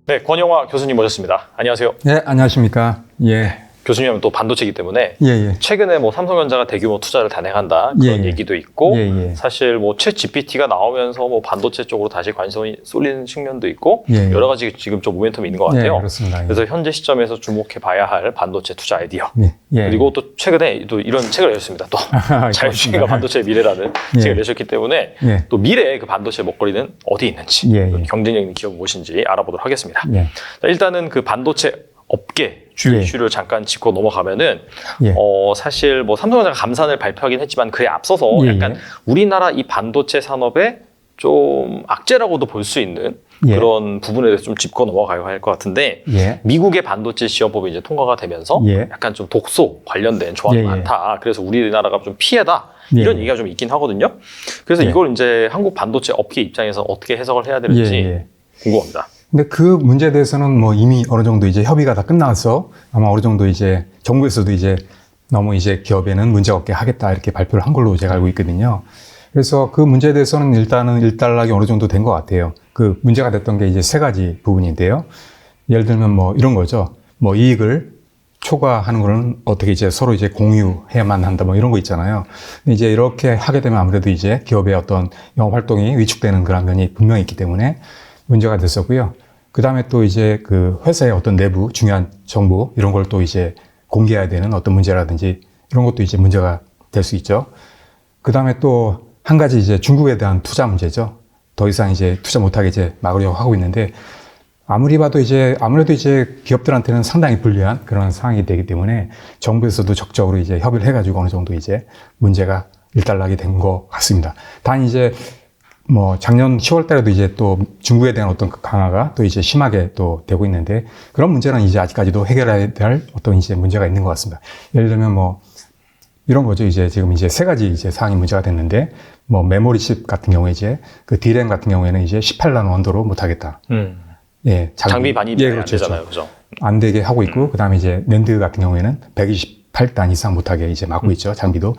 네, 권영화 교수님 모셨습니다. 안녕하세요. 네, 안녕하십니까. 예. 교수님은 또 반도체이기 때문에 예. 최근에 뭐 삼성전자가 대규모 투자를 단행한다 그런 얘기도 있고 사실 뭐 챗 GPT가 나오면서 뭐 반도체 쪽으로 다시 관심이 쏠리는 측면도 있고 여러 가지 지금 좀 모멘텀이 있는 것 같아요. 그렇습니다. 그래서 현재 시점에서 주목해봐야 할 반도체 투자 아이디어. 예. 그리고 또 최근에 또 이런 책을 내셨습니다. 또 자율주행과 반도체의 미래라는 책을 내셨기 때문에 또 미래의 그 반도체 먹거리는 어디 있는지 경쟁력 있는 기업 무엇인지 알아보도록 하겠습니다. 자, 일단은 그 반도체 업계 주요 이슈를 잠깐 짚고 넘어가면은 사실 뭐 삼성전자가 감산을 발표하긴 했지만 그에 앞서서 약간 우리나라 이 반도체 산업의 좀 악재라고도 볼 수 있는 그런 부분에 대해서 좀 짚고 넘어가야 할 것 같은데 미국의 반도체 시험법이 이제 통과가 되면서 약간 좀 독소 관련된 조항이 많다. 그래서 우리나라가 좀 피해다. 이런 얘기가 좀 있긴 하거든요. 그래서 이걸 이제 한국 반도체 업계 입장에서 어떻게 해석을 해야 되는지 궁금합니다. 근데 그 문제에 대해서는 뭐 이미 어느 정도 이제 협의가 다 끝나서 아마 어느 정도 이제 정부에서도 이제 너무 이제 기업에는 문제 없게 하겠다 이렇게 발표를 한 걸로 제가 알고 있거든요. 그래서 그 문제에 대해서는 일단은 일단락이 어느 정도 된 것 같아요. 그 문제가 됐던 게 이제 세 가지 부분인데요. 예를 들면 뭐 이런 거죠. 뭐 이익을 초과하는 거는 어떻게 이제 서로 이제 공유해야만 한다 뭐 이런 거 있잖아요. 근데 이제 이렇게 하게 되면 아무래도 이제 기업의 어떤 영업 활동이 위축되는 그런 면이 분명히 있기 때문에 문제가 됐었고요. 그 다음에 또 이제 그 회사의 어떤 내부 중요한 정보 이런 걸 또 이제 공개해야 되는 어떤 문제라든지 이런 것도 이제 문제가 될 수 있죠. 그 다음에 또 한 가지 이제 중국에 대한 투자 문제죠. 더 이상 이제 투자 못하게 이제 막으려고 하고 있는데 아무리 봐도 이제 아무래도 이제 기업들한테는 상당히 불리한 그런 상황이 되기 때문에 정부에서도 적극적으로 이제 협의를 해가지고 어느 정도 이제 문제가 일단락이 된 것 같습니다. 단 이제 뭐 작년 10월 달에도 이제 또 중국에 대한 어떤 강화가 또 이제 심하게 또 되고 있는데 그런 문제는 이제 아직까지도 해결해야 될 어떤 이제 문제가 있는 것 같습니다. 예를 들면 뭐 이런 거죠. 이제 지금 이제 세 가지 이제 사항이 문제가 됐는데 뭐 메모리 칩 같은 경우에 이제 그 D램 같은 경우에는 이제 18나노 원도로 못 하겠다. 장비 반입이 안 되잖아요. 그죠? 안 되게 하고 있고 그다음에 이제 낸드 같은 경우에는 128단 이상 못 하게 이제 막고 있죠. 장비도.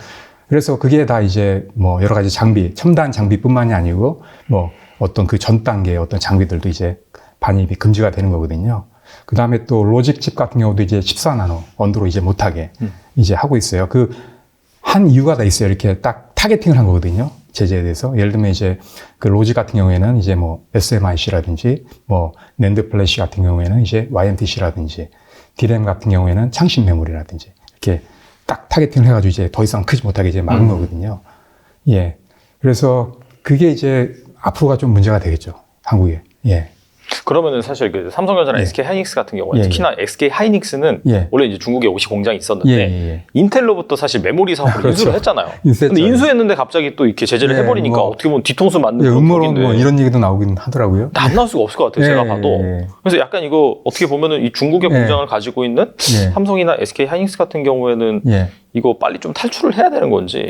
그래서 그게 다 이제 뭐 여러 가지 장비, 첨단 장비뿐만이 아니고 뭐 어떤 그 전 단계의 어떤 장비들도 이제 반입이 금지가 되는 거거든요. 그 다음에 또 로직 칩 같은 경우도 이제 14나노 원도로 이제 못하게 이제 하고 있어요. 그 한 이유가 다 있어요. 이렇게 딱 타겟팅을 한 거거든요. 제재에 대해서. 예를 들면 이제 그 로직 같은 경우에는 이제 뭐 SMIC라든지 뭐 낸드 플래시 같은 경우에는 이제 YMTC라든지 D램 같은 경우에는 창신 메모리라든지 이렇게 딱 타겟팅을 해가지고 이제 더 이상 크지 못하게 이제 막은 거거든요. 그래서 그게 이제 앞으로가 좀 문제가 되겠죠. 한국에. 그러면은 사실 그 삼성전자나 SK 하이닉스 같은 경우는 특히나 SK 하이닉스는 원래 이제 중국에 옷이 공장이 있었는데 인텔로부터 사실 메모리 사업을 인수를 했잖아요. 근데 인수했는데 갑자기 또 이렇게 제재를 해버리니까 뭐, 어떻게 보면 뒤통수 맞는 음모론 뭐 이런 얘기도 나오긴 하더라고요. 안 나올 수가 없을 것 같아요. 제가 봐도. 그래서 약간 이거 어떻게 보면은 이 중국의 공장을 가지고 있는 삼성이나 SK 하이닉스 같은 경우에는 이거 빨리 좀 탈출을 해야 되는 건지.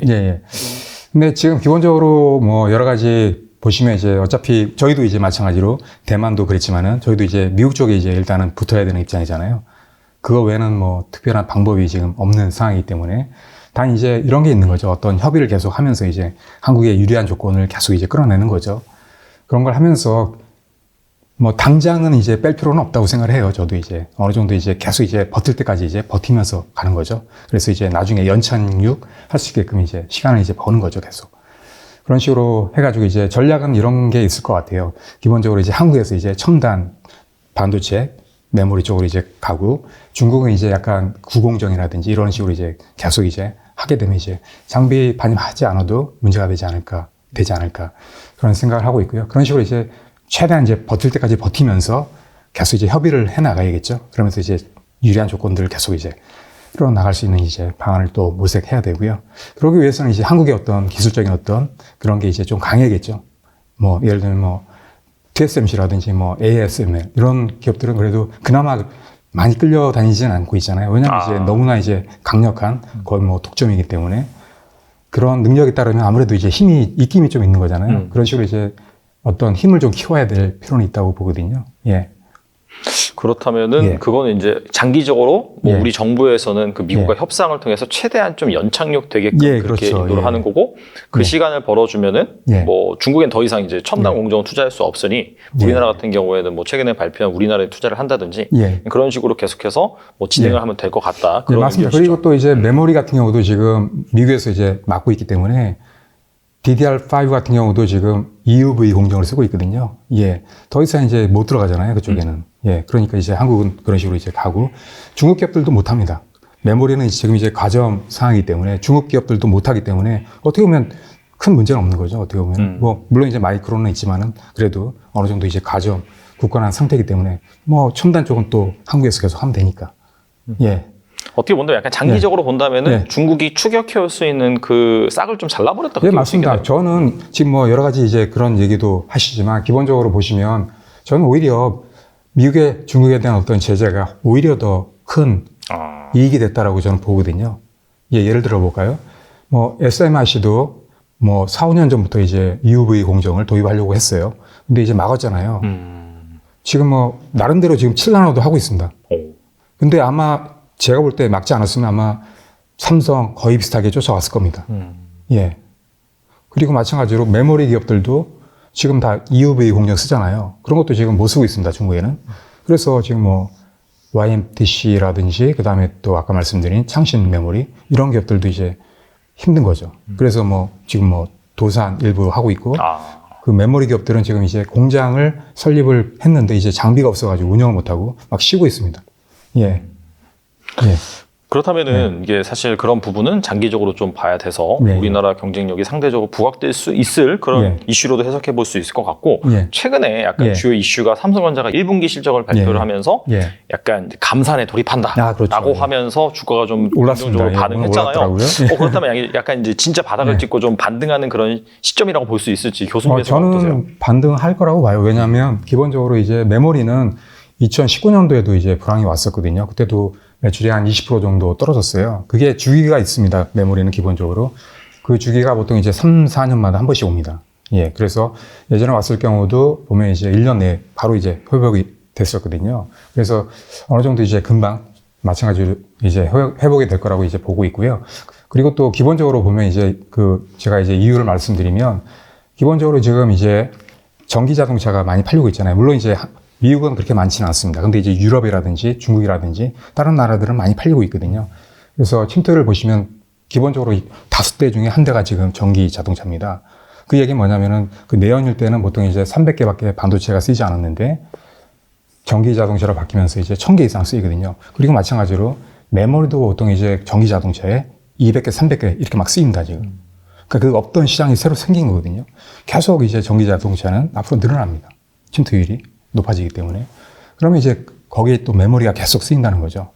근데 지금 기본적으로 뭐 여러 가지 보시면 이제 어차피 저희도 이제 마찬가지로 대만도 그랬지만은 저희도 이제 미국 쪽에 이제 일단은 붙어야 되는 입장이잖아요. 그거 외에는 뭐 특별한 방법이 지금 없는 상황이기 때문에 단 이제 이런 게 있는 거죠. 어떤 협의를 계속 하면서 이제 한국의 유리한 조건을 계속 이제 끌어내는 거죠. 그런 걸 하면서 뭐 당장은 이제 뺄 필요는 없다고 생각을 해요. 저도 이제 어느 정도 이제 계속 이제 버틸 때까지 이제 버티면서 가는 거죠. 그래서 이제 나중에 연착륙 할 수 있게끔 이제 시간을 이제 버는 거죠. 계속. 그런 식으로 해가지고 이제 전략은 이런 게 있을 것 같아요. 기본적으로 이제 한국에서 이제 첨단 반도체 메모리 쪽으로 이제 가고 중국은 이제 약간 구공정이라든지 이런 식으로 이제 계속 이제 하게 되면 이제 장비 반입하지 않아도 문제가 되지 않을까 그런 생각을 하고 있고요. 그런 식으로 이제 최대한 이제 버틸 때까지 버티면서 계속 이제 협의를 해 나가야겠죠. 그러면서 이제 유리한 조건들을 계속 이제 끌어나갈 수 있는 이제 방안을 또 모색해야 되고요. 그러기 위해서는 이제 한국의 어떤 기술적인 어떤 그런 게 이제 좀 강해야겠죠. 뭐, 예를 들면 뭐, TSMC라든지 뭐, ASML 이런 기업들은 그래도 그나마 많이 끌려다니지는 않고 있잖아요. 왜냐면 이제 너무나 이제 강력한 거의 뭐 독점이기 때문에 그런 능력에 따르면 아무래도 이제 입김이 좀 있는 거잖아요. 그런 식으로 이제 어떤 힘을 좀 키워야 될 필요는 있다고 보거든요. 그렇다면은 예. 그거는 이제 장기적으로 뭐 예. 우리 정부에서는 그 미국과 예. 협상을 통해서 최대한 좀 연착륙 되게끔 예, 그렇게 그렇죠. 인도를 예. 하는 거고 그 예. 시간을 벌어주면은 예. 뭐 중국엔 더 이상 이제 첨단 예. 공정을 투자할 수 없으니 우리나라 같은 경우에는 뭐 최근에 발표한 우리나라에 투자를 한다든지 예. 그런 식으로 계속해서 뭐 진행을 예. 하면 될 것 같다. 예, 그런 맞습니다. 의견이시죠. 그리고 또 이제 메모리 같은 경우도 지금 미국에서 이제 막고 있기 때문에 DDR5 같은 경우도 지금 EUV 공정을 쓰고 있거든요. 예. 더 이상 이제 못 들어가잖아요. 그쪽에는. 예. 그러니까 이제 한국은 그런 식으로 이제 가고 중국 기업들도 못 합니다. 메모리는 지금 이제 과점 상황이기 때문에 중국 기업들도 못 하기 때문에 어떻게 보면 큰 문제는 없는 거죠. 어떻게 보면. 뭐, 물론 이제 마이크로는 있지만은 그래도 어느 정도 이제 과점 굳건한 상태이기 때문에 뭐 첨단 쪽은 또 한국에서 계속 하면 되니까. 예. 어떻게 본다면 약간 장기적으로 본다면은 예. 중국이 추격해올 수 있는 그 싹을 좀 잘라버렸다. 예, 맞습니다. 저는 지금 뭐 여러 가지 이제 그런 얘기도 하시지만 기본적으로 보시면 저는 오히려 미국의 중국에 대한 어떤 제재가 오히려 더 큰 이익이 됐다라고 저는 보거든요. 예, 예를 들어 볼까요? 뭐 SMIC도 뭐 4, 5년 전부터 이제 EUV 공정을 도입하려고 했어요. 근데 이제 막았잖아요. 지금 뭐 나름대로 지금 7나노도 하고 있습니다. 근데 아마 제가 볼 때 막지 않았으면 아마 삼성 거의 비슷하게 쫓아왔을 겁니다. 예. 그리고 마찬가지로 메모리 기업들도 지금 다 EUV 공정 쓰잖아요. 그런 것도 지금 못 쓰고 있습니다, 중국에는. 그래서 지금 뭐 YMTC라든지 그 다음에 또 아까 말씀드린 창신 메모리 이런 기업들도 이제 힘든 거죠. 그래서 뭐 지금 뭐 도산 일부 하고 있고 그 메모리 기업들은 지금 이제 공장을 설립을 했는데 이제 장비가 없어가지고 운영을 못하고 막 쉬고 있습니다. 예. 예. 그렇다면은 이게 사실 그런 부분은 장기적으로 좀 봐야 돼서 우리나라 경쟁력이 상대적으로 부각될 수 있을 그런 이슈로도 해석해 볼 수 있을 것 같고 최근에 약간 주요 이슈가 삼성전자가 1분기 실적을 발표를 하면서 약간 감산에 돌입한다 라고 하면서 주가가 좀 긍정적으로 반응했잖아요. 그렇다면 약간 이제 진짜 바닥을 찍고 좀 반등하는 그런 시점이라고 볼 수 있을지 교수님께서 저는 어떠세요? 반등할 거라고 봐요. 왜냐하면 기본적으로 이제 메모리는 2019년도에도 이제 불황이 왔었거든요. 그때도 매출이 한 20% 정도 떨어졌어요. 그게 주기가 있습니다. 메모리는 기본적으로. 그 주기가 보통 이제 3, 4년마다 한 번씩 옵니다. 예. 그래서 예전에 왔을 경우도 보면 이제 1년 내에 바로 이제 회복이 됐었거든요. 그래서 어느 정도 이제 금방 마찬가지로 이제 회복이 될 거라고 이제 보고 있고요. 그리고 또 기본적으로 보면 이제 제가 이제 이유를 말씀드리면 기본적으로 지금 이제 전기 자동차가 많이 팔리고 있잖아요. 물론 이제 미국은 그렇게 많지는 않습니다. 근데 이제 유럽이라든지 중국이라든지 다른 나라들은 많이 팔리고 있거든요. 그래서 침투를 보시면 기본적으로 5대 중에 한 대가 지금 전기 자동차입니다. 그 얘기는 뭐냐면은 그 내연일 때는 보통 이제 300개밖에 반도체가 쓰이지 않았는데 전기 자동차로 바뀌면서 이제 1000개 이상 쓰이거든요. 그리고 마찬가지로 메모리도 보통 이제 전기 자동차에 200개, 300개 이렇게 막 쓰입니다, 지금. 그러니까 그 없던 시장이 새로 생긴 거거든요. 계속 이제 전기 자동차는 앞으로 늘어납니다. 침투율이 높아지기 때문에. 그러면 이제 거기에 또 메모리가 계속 쓰인다는 거죠.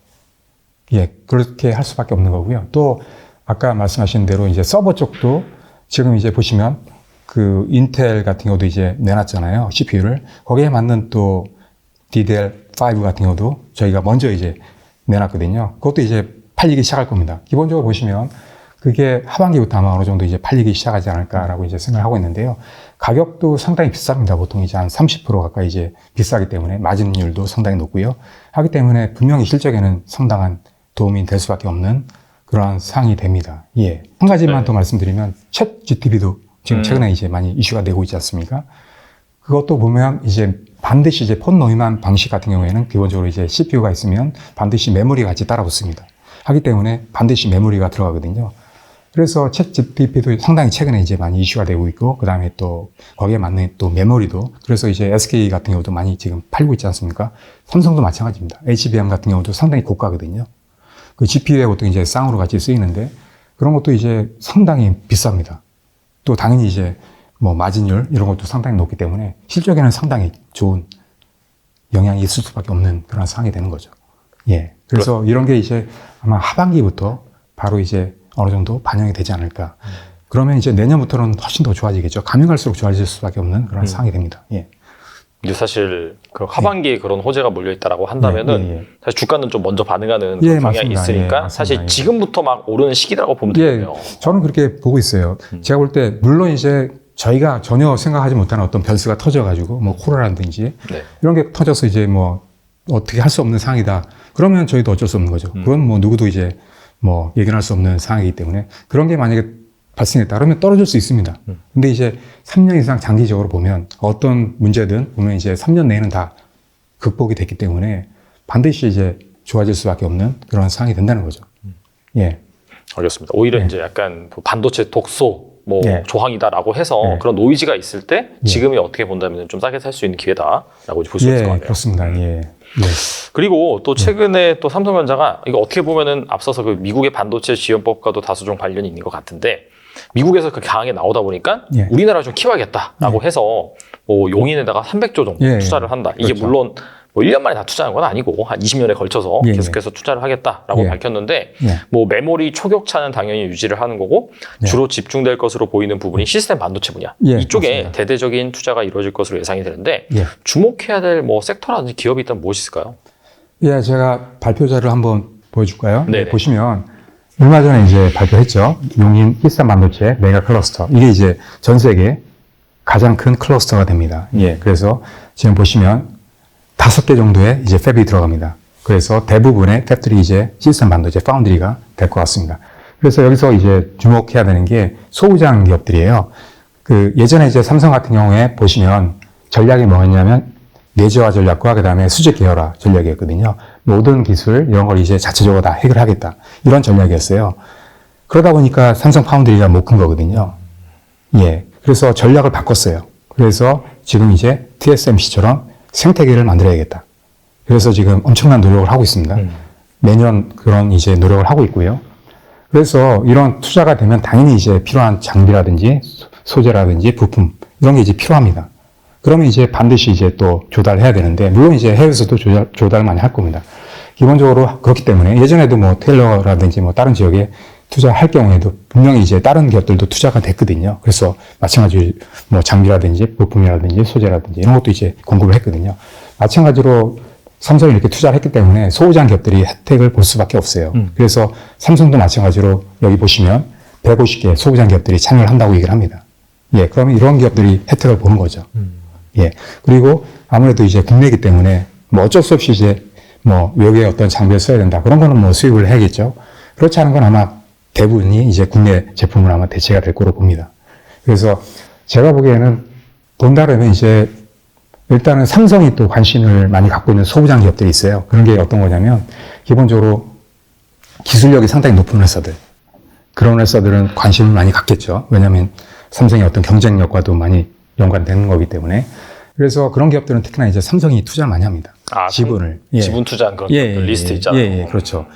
예, 그렇게 할 수밖에 없는 거고요. 또 아까 말씀하신 대로 이제 서버 쪽도 지금 이제 보시면 그 인텔 같은 경우도 이제 내놨잖아요. CPU를. 거기에 맞는 또 DDR5 같은 경우도 저희가 먼저 이제 내놨거든요. 그것도 이제 팔리기 시작할 겁니다. 기본적으로 보시면 그게 하반기부터 아마 어느 정도 이제 팔리기 시작하지 않을까라고 이제 생각을 하고 있는데요. 가격도 상당히 비쌉니다. 보통 이제 한 30% 가까이 이제 비싸기 때문에 마진율도 상당히 높고요. 하기 때문에 분명히 실적에는 상당한 도움이 될 수밖에 없는 그러한 상황이 됩니다. 예. 한 가지만 더 말씀드리면 챗 GTP도 지금 최근에 이제 많이 이슈가 되고 있지 않습니까? 그것도 보면 이제 반드시 이제 폰 노이만 방식 같은 경우에는 기본적으로 이제 CPU가 있으면 반드시 메모리가 같이 따라 붙습니다. 하기 때문에 반드시 메모리가 들어가거든요. 그래서 챗 GPT도 상당히 최근에 이제 많이 이슈가 되고 있고, 그 다음에 또 거기에 맞는 또 메모리도, 그래서 이제 SK 같은 경우도 많이 지금 팔고 있지 않습니까? 삼성도 마찬가지입니다. HBM 같은 경우도 상당히 고가거든요. 그 GPU에 보통 이제 쌍으로 같이 쓰이는데, 그런 것도 이제 상당히 비쌉니다. 또 당연히 이제 뭐 마진율 이런 것도 상당히 높기 때문에 실적에는 상당히 좋은 영향이 있을 수밖에 없는 그런 상황이 되는 거죠. 예. 그래서 이런 게 이제 아마 하반기부터 바로 이제 어느 정도 반영이 되지 않을까. 그러면 이제 내년부터는 훨씬 더 좋아지겠죠. 가면 갈수록 좋아질 수밖에 없는 그런 상황이 됩니다. 예. 이제 사실 그 하반기에 그런 호재가 몰려 있다라고 한다면은 사실 주가는 좀 먼저 반응하는 그런 경향이 있으니까 사실 지금부터 막 오르는 시기라고 보면 되거든요. 저는 그렇게 보고 있어요. 제가 볼 때 물론 이제 저희가 전혀 생각하지 못하는 어떤 변수가 터져가지고 뭐 코로나라든지 이런 게 터져서 이제 뭐 어떻게 할 수 없는 상황이다. 그러면 저희도 어쩔 수 없는 거죠. 그건 뭐 누구도 이제 뭐 예견할 수 없는 상황이기 때문에 그런 게 만약에 발생했다 그러면 떨어질 수 있습니다. 근데 이제 3년 이상 장기적으로 보면 어떤 문제든 보면 이제 3년 내에는 다 극복이 됐기 때문에 반드시 이제 좋아질 수밖에 없는 그런 상황이 된다는 거죠. 예. 알겠습니다. 오히려 이제 약간 반도체 독소 뭐 조항이다라고 해서 그런 노이즈가 있을 때 지금이 어떻게 본다면 좀 싸게 살 수 있는 기회다라고 볼 수 있을 것 같아요. 그렇습니다. 예. 그리고 또 최근에 또 삼성전자가 이거 어떻게 보면은 앞서서 그 미국의 반도체 지원법과도 다소 좀 관련이 있는 것 같은데 미국에서 그 강하게 나오다 보니까 우리나라 좀 키워야겠다라고 해서 뭐 용인에다가 300조 정도 투자를 한다. 이게 그렇죠. 물론 뭐 1년 만에 다 투자한 건 아니고 한 20년에 걸쳐서 계속해서 투자를 하겠다라고 밝혔는데 뭐 메모리 초격차는 당연히 유지를 하는 거고 주로 집중될 것으로 보이는 부분이 시스템 반도체 분야 이쪽에 맞습니다. 대대적인 투자가 이루어질 것으로 예상이 되는데 주목해야 될 뭐 섹터라든지 기업이 있다면 무엇이 있을까요? 예, 제가 발표자를 한번 보여줄까요? 네네. 보시면 얼마 전에 이제 발표했죠. 용인 시스템 반도체 메가 클러스터. 이게 이제 전 세계 가장 큰 클러스터가 됩니다. 예, 그래서 지금 보시면 5개 정도의 이제 팹이 들어갑니다. 그래서 대부분의 팹들이 이제 시스템 반도체 파운드리가 될 것 같습니다. 그래서 여기서 이제 주목해야 되는 게 소부장 기업들이에요. 그 예전에 이제 삼성 같은 경우에 보시면 전략이 뭐였냐면 내재화 전략과 그다음에 수직 계열화 전략이었거든요. 모든 기술 이런 걸 이제 자체적으로 다 해결하겠다. 이런 전략이었어요. 그러다 보니까 삼성 파운드리가 못 큰 거거든요. 예. 그래서 전략을 바꿨어요. 그래서 지금 이제 TSMC처럼 생태계를 만들어야겠다. 그래서 지금 엄청난 노력을 하고 있습니다. 매년 그런 이제 노력을 하고 있고요. 그래서 이런 투자가 되면 당연히 이제 필요한 장비라든지 소재라든지 부품 이런 게 이제 필요합니다. 그러면 이제 반드시 이제 또 조달해야 되는데 물론 이제 해외에서도 조달 많이 할 겁니다. 기본적으로 그렇기 때문에 예전에도 뭐 테일러라든지 뭐 다른 지역에 투자할 경우에도 분명히 이제 다른 기업들도 투자가 됐거든요. 그래서 마찬가지로 뭐 장비라든지 부품이라든지 소재라든지 이런 것도 이제 공급을 했거든요. 마찬가지로 삼성이 이렇게 투자를 했기 때문에 소부장 기업들이 혜택을 볼 수밖에 없어요. 그래서 삼성도 마찬가지로 여기 보시면 150개 소부장 기업들이 참여를 한다고 얘기를 합니다. 예, 그러면 이런 기업들이 혜택을 보는 거죠. 예, 그리고 아무래도 이제 국내이기 때문에 뭐 어쩔 수 없이 이제 뭐 외국의 어떤 장비를 써야 된다. 그런 거는 뭐 수입을 해야겠죠. 그렇지 않은 건 아마 대부분이 이제 국내 제품을 아마 대체가 될 거로 봅니다. 그래서 제가 보기에는 본다라면 이제 일단은 삼성이 또 관심을 많이 갖고 있는 소부장 기업들이 있어요. 그런 게 어떤 거냐면 기본적으로 기술력이 상당히 높은 회사들. 그런 회사들은 관심을 많이 갖겠죠. 왜냐하면 삼성의 어떤 경쟁력과도 많이 연관되는 거기 때문에. 그래서 그런 기업들은 특히나 이제 삼성이 투자를 많이 합니다. 지분을. 지분 투자한 그런 기업들 리스트 있잖아요. 예, 그렇죠.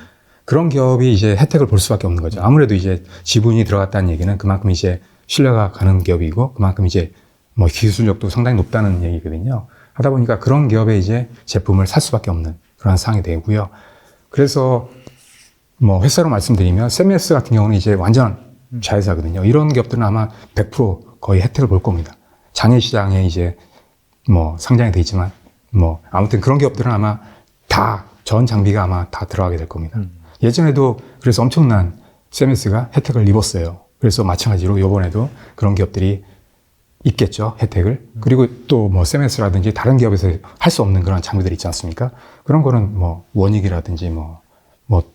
그런 기업이 이제 혜택을 볼 수밖에 없는 거죠. 아무래도 이제 지분이 들어갔다는 얘기는 그만큼 이제 신뢰가 가는 기업이고 그만큼 이제 뭐 기술력도 상당히 높다는 얘기거든요. 하다 보니까 그런 기업의 이제 제품을 살 수밖에 없는 그런 상황이 되고요. 그래서 뭐 회사로 말씀드리면 세미에스 같은 경우는 이제 완전 자회사거든요. 이런 기업들은 아마 100% 거의 혜택을 볼 겁니다. 장외 시장에 이제 뭐 상장이 돼 있지만 뭐 아무튼 그런 기업들은 아마 다 전 장비가 아마 다 들어가게 될 겁니다. 예전에도 그래서 엄청난 세미에스가 혜택을 입었어요. 그래서 마찬가지로 이번에도 그런 기업들이 있겠죠, 혜택을. 그리고 또 뭐 세미에스라든지 다른 기업에서 할 수 없는 그런 장비들 있지 않습니까? 그런 거는 뭐 원익이라든지 뭐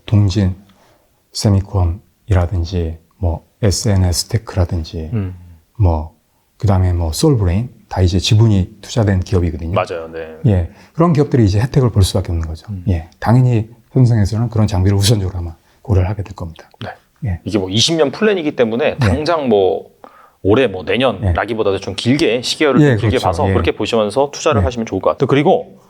동진 세미콘이라든지 뭐 SNS 테크라든지 뭐 그다음에 뭐 소울브레인 다 이제 지분이 투자된 기업이거든요. 맞아요. 네. 예. 그런 기업들이 이제 혜택을 볼 수밖에 없는 거죠. 예. 당연히 삼성에서는 그런 장비를 우선적으로 아마 고려를 하게 될 겁니다. 네. 예. 이게 뭐 20년 플랜이기 때문에 당장 뭐 올해 뭐 내년라기보다도 좀 길게 시계열을 좀 길게 그렇죠. 봐서 그렇게 보시면서 투자를 하시면 좋을 것 같아요. 그리고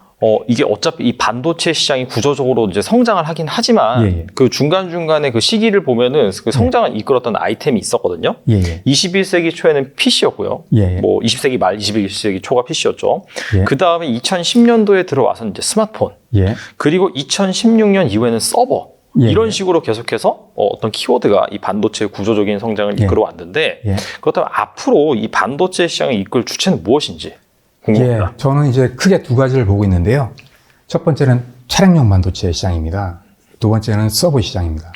이게 어차피 이 반도체 시장이 구조적으로 이제 성장을 하긴 하지만 그 중간중간에 그 시기를 보면은 그 성장을 이끌었던 아이템이 있었거든요. 21세기 초에는 PC였고요. 뭐 20세기 말 21세기 초가 PC였죠. 그 다음에 2010년도에 들어와서 이제 스마트폰. 그리고 2016년 이후에는 서버. 이런 식으로 계속해서 어떤 키워드가 이 반도체 구조적인 성장을 이끌어 왔는데 그렇다면 앞으로 이 반도체 시장을 이끌 주체는 무엇인지 궁금합니다. 저는 이제 크게 두 가지를 보고 있는데요. 첫 번째는 차량용 반도체 시장입니다. 두 번째는 서버 시장입니다.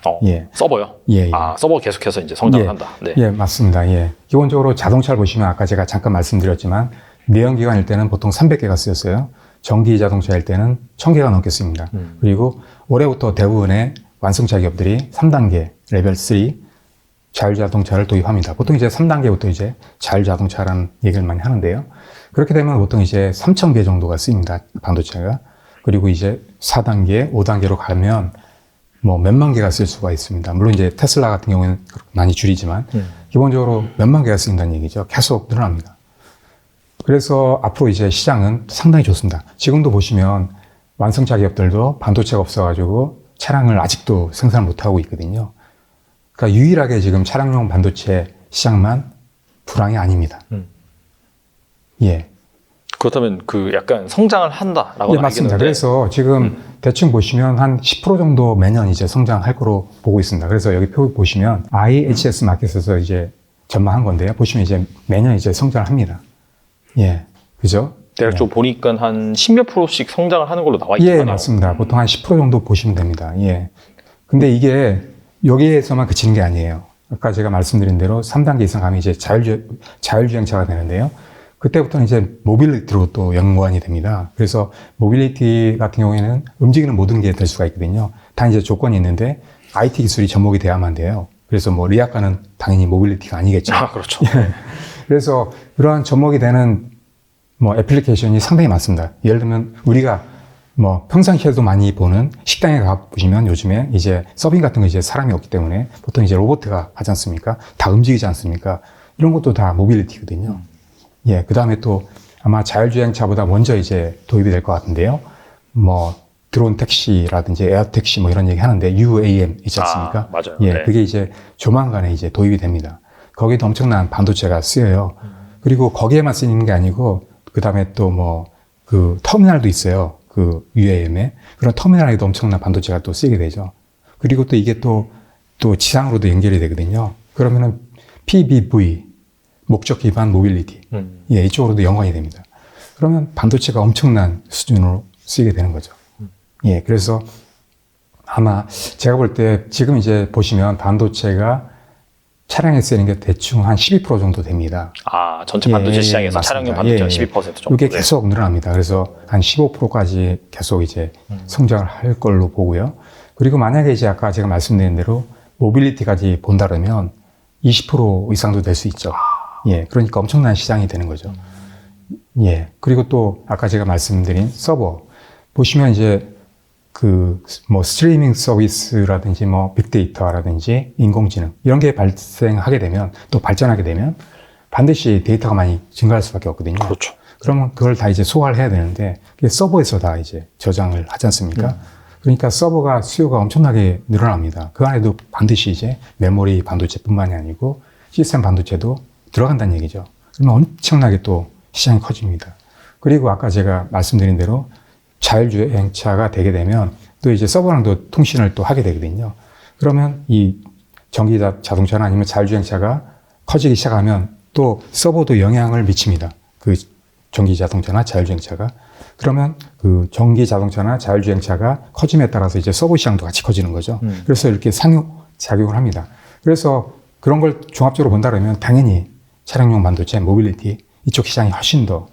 서버요? 아, 서버 계속해서 이제 성장을 한다. 네. 맞습니다. 기본적으로 자동차를 보시면 아까 제가 잠깐 말씀드렸지만 내연기관일 때는 보통 300개가 쓰였어요. 전기 자동차일 때는 1000개가 넘겠습니다. 그리고 올해부터 대부분의 완성차 기업들이 3단계 레벨 3 자율자동차를 도입합니다. 보통 이제 3단계부터 이제 자율자동차라는 얘기를 많이 하는데요. 그렇게 되면 보통 이제 3000개 정도가 쓰입니다. 반도체가. 그리고 이제 4단계, 5단계로 가면 뭐 몇만 개가 쓸 수가 있습니다. 물론 이제 테슬라 같은 경우에는 많이 줄이지만 기본적으로 몇만 개가 쓰인다는 얘기죠. 계속 늘어납니다. 그래서 앞으로 이제 시장은 상당히 좋습니다. 지금도 보시면 완성차 기업들도 반도체가 없어가지고 차량을 아직도 생산 못하고 있거든요. 그러니까 유일하게 지금 차량용 반도체 시장만 불황이 아닙니다. 예. 그렇다면 그 약간 성장을 한다라고 예, 맞습니다. 그래서 지금 대충 보시면 한 10% 정도 매년 이제 성장할 거로 보고 있습니다. 그래서 여기 표 보시면 IHS 마켓에서 이제 전망한 건데요. 보시면 이제 매년 이제 성장을 합니다. 예. 그죠? 대략적으로 보니까 한 10몇 %씩 성장을 하는 걸로 나와 있긴 하네요. 예, 맞습니다. 보통 한 10% 정도 보시면 됩니다. 예. 근데 이게 여기에서만 그치는 게 아니에요. 아까 제가 말씀드린 대로 3단계 이상 가면 이제 자율주행차가 되는데요. 그때부터는 이제 모빌리티로 또 연관이 됩니다. 그래서 모빌리티 같은 경우에는 움직이는 모든 게 될 수가 있거든요. 다 이제 조건이 있는데 IT 기술이 접목이 돼야만 돼요. 그래서 뭐 리아카는 당연히 모빌리티가 아니겠죠. 아, 그렇죠. 그래서 그러한 접목이 되는 뭐 애플리케이션이 상당히 많습니다. 예를 들면 우리가 뭐 평상시에도 많이 보는 식당에 가 보시면 요즘에 이제 서빙 같은 거 이제 사람이 없기 때문에 보통 이제 로봇가 하지 않습니까? 다 움직이지 않습니까? 이런 것도 다 모빌리티거든요. 예, 그 다음에 또 아마 자율주행차보다 먼저 이제 도입이 될 것 같은데요. 뭐 드론 택시라든지 에어 택시 뭐 이런 얘기 하는데 UAM 있지 않습니까? 아, 맞아요. 예, 네. 그게 이제 조만간에 이제 도입이 됩니다. 거기도 엄청난 반도체가 쓰여요. 그리고 거기에만 쓰이는 게 아니고 그 다음에 또 뭐 그 터미널도 있어요. 그 UAM에 그런 터미널에도 엄청난 반도체가 또 쓰이게 되죠. 그리고 또 이게 또 지상으로도 연결이 되거든요. 그러면은 PBV 목적 기반 모빌리티 예, 이쪽으로도 연관이 됩니다. 그러면 반도체가 엄청난 수준으로 쓰이게 되는 거죠. 예, 그래서 아마 제가 볼 때 지금 이제 보시면 반도체가 차량에 쓰이는 게 대충 한 12% 정도 됩니다. 아, 전체 반도체 시장에서 차량용 반도체가 12% 정도. 이게 계속 늘어납니다. 그래서 한 15%까지 계속 이제 성장을 할 걸로 보고요. 그리고 만약에 이제 아까 제가 말씀드린 대로 모빌리티까지 본다면 20% 이상도 될 수 있죠. 예, 그러니까 엄청난 시장이 되는 거죠. 예, 그리고 또 아까 제가 말씀드린 서버 보시면 이제 그 뭐 스트리밍 서비스라든지 뭐 빅데이터라든지 인공지능 이런 게 발생하게 되면 또 발전하게 되면 반드시 데이터가 많이 증가할 수밖에 없거든요. 그렇죠. 그러면 그걸 다 이제 소화를 해야 되는데 그게 서버에서 다 이제 저장을 하지 않습니까? 그러니까 서버가 수요가 엄청나게 늘어납니다. 그 안에도 반드시 이제 메모리 반도체뿐만이 아니고 시스템 반도체도 들어간다는 얘기죠. 그러면 엄청나게 또 시장이 커집니다. 그리고 아까 제가 말씀드린 대로 자율주행차가 되게 되면 또 이제 서버랑도 통신을 또 하게 되거든요. 그러면 이 전기 자동차나 아니면 자율주행차가 커지기 시작하면 또 서버도 영향을 미칩니다. 그 전기 자동차나 자율주행차가. 그러면 그 전기 자동차나 자율주행차가 커짐에 따라서 이제 서버 시장도 같이 커지는 거죠. 그래서 이렇게 상호작용을 합니다. 그래서 그런 걸 종합적으로 본다면 당연히 차량용 반도체, 모빌리티 이쪽 시장이 훨씬 더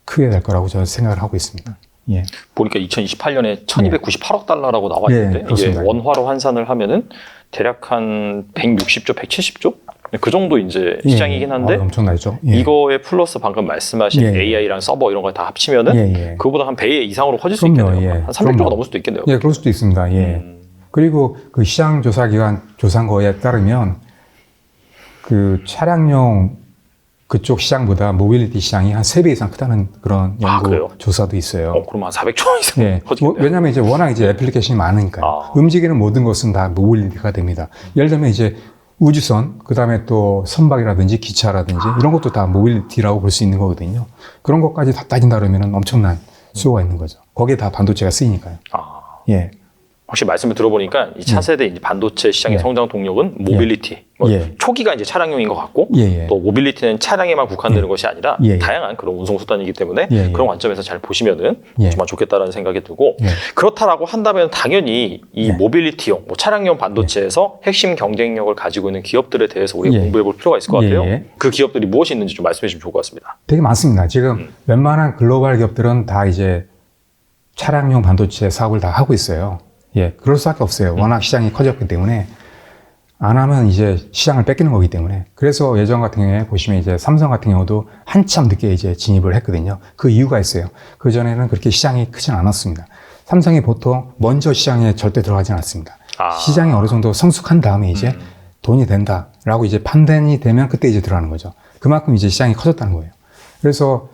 크게 될 거라고 저는 생각을 하고 있습니다. 예. 보니까 2028년에 1298억 달러라고 나와 있는데 예, 이게 원화로 환산을 하면은 대략 한 160조, 170조? 그 정도 이제 시장이긴 한데 엄청나죠. 예. 이거에 플러스 방금 말씀하신 AI랑 서버 이런 거 다 합치면은 그거보다 한 배의 이상으로 커질 수 있겠네요. 예. 한 300조가 넘을 수도 있겠네요. 예, 그럴 수도 있습니다. 예. 그리고 그 시장조사기관 조사한 거에 따르면 그 차량용 그쪽 시장보다 모빌리티 시장이 한 3배 이상 크다는 그런 연구 조사도 있어요. 그럼 한 400조 이상 예. 커지겠네요. 왜냐하면 이제 워낙 이제 애플리케이션이 많으니까요. 움직이는 모든 것은 다 모빌리티가 됩니다. 예를 들면 이제 우주선, 그 다음에 또 선박이라든지 기차라든지 이런 것도 다 모빌리티라고 볼 수 있는 거거든요. 그런 것까지 다 따진다 그러면 엄청난 수요가 있는 거죠. 거기에 다 반도체가 쓰이니까요. 예. 확실히 말씀을 들어보니까 이 차세대 이제 반도체 시장의 성장 동력은 모빌리티. 초기가 이제 차량용인 것 같고 또 모빌리티는 차량에만 국한되는 것이 아니라 다양한 그런 운송 수단이기 때문에 그런 관점에서 잘 보시면은 정말 좋겠다라는 생각이 들고 그렇다라고 한다면 당연히 이 모빌리티용, 뭐 차량용 반도체에서 핵심 경쟁력을 가지고 있는 기업들에 대해서 우리가 공부해 볼 필요가 있을 것 같아요. 그 기업들이 무엇이 있는지 좀 말씀해 주시면 좋을 것 같습니다. 되게 많습니다. 지금 웬만한 글로벌 기업들은 다 이제 차량용 반도체 사업을 다 하고 있어요. 예, 그럴 수밖에 없어요. 워낙 시장이 커졌기 때문에 안 하면 이제 시장을 뺏기는 거기 때문에. 그래서 예전 같은 경우에 보시면 이제 삼성 같은 경우도 한참 늦게 이제 진입을 했거든요. 그 이유가 있어요. 그 전에는 그렇게 시장이 크진 않았습니다. 삼성이 보통 먼저 시장에 절대 들어가진 않습니다. 시장이 어느 정도 성숙한 다음에 이제 돈이 된다라고 이제 판단이 되면 그때 이제 들어가는 거죠. 그만큼 이제 시장이 커졌다는 거예요. 그래서